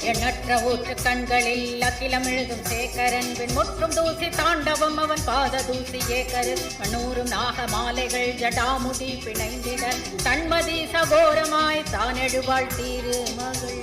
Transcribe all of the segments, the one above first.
எண்ணற்ற ஊற்று கண்களில் அகிலம் எழுதும் சேகரன் முற்றும் தூசி தாண்டவம் அவன் பாத தூசி ஏகரு மண்ணூரும் நாக மாலைகள் ஜடாமுடி பிணைந்திட தன்மதி சகோரமாய் தான் எழுவாள் தீரு மகள்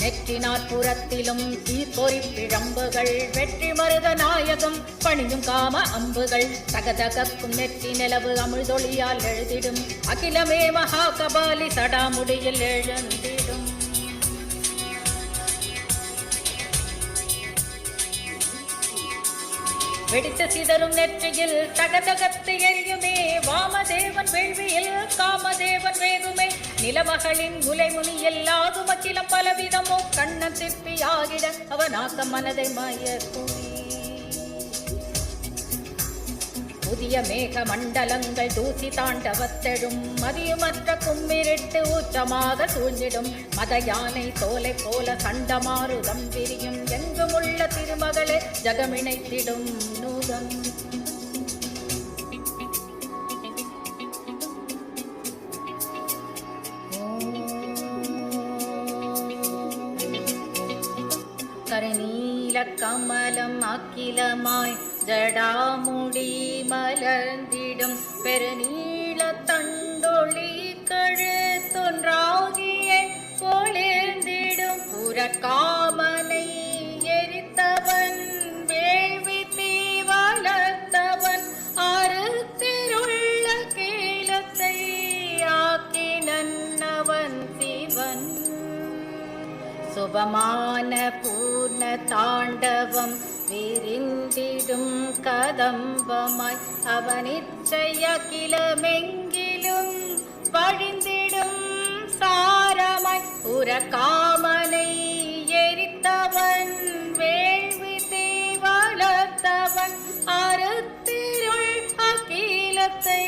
நெற்றினார் புறத்திலும் தீப்பொறி பிழம்புகள் வெற்றி மருத நாயகம் பணியும் காம அம்புகள் தகதகக்கும் நெற்றி நிலவு அமிழ்தொழியால் எழுதிடும் அகிலமே மகா கபாலி சடாமுடியில் எழுந்திடும் வெடித்த சிதறும் நெற்றியில் தகதகத்து எரியுமே வாமதேவன் வேள்வியில் காமதேவன் வேகுமே நிலமகளின் முலைமுனி எல்லாகும் அகிலம் பலவிதமோ கண்ணன் சிற்பியாகிட அவனாக்க மனதை மயக்குமே புதிய மேக மண்டலங்கள் தூசி தாண்டவத்தெழும் மதியுமற்ற கும்மிரிட்டு ஊற்றமாக சூழ்ந்திடும் மத யானை தோலை போல சண்டமாறுதம் விரியும் எங்குமுள்ள திருமகளே ஜகமிணைத்திடும் நூதம் கருநீல கமலம் அகிலமாய் ஜடாமுடி மலர்ந்திடும் பெருநீள தண்டொளி கழுத்தொன்றாகிய பொழிர்ந்திடும் புறக்காமனை எரித்தவன் வேள்வி தீ வளர்த்தவன் அறுத்திருள்ள கீழத்தை ஆக்கினன் அவன் சிவன் சுபமான பூர்ண தாண்டவம் விரிந்திடும் கதம்பமாய் அவனிச்சைய கிளமெங்கிலும் வழிந்திடும் சாரமாய் புறக்காமனை எரித்தவன் வேள்வி தீ வளர்த்தவன் அறுத்திருள் அகிலத்தை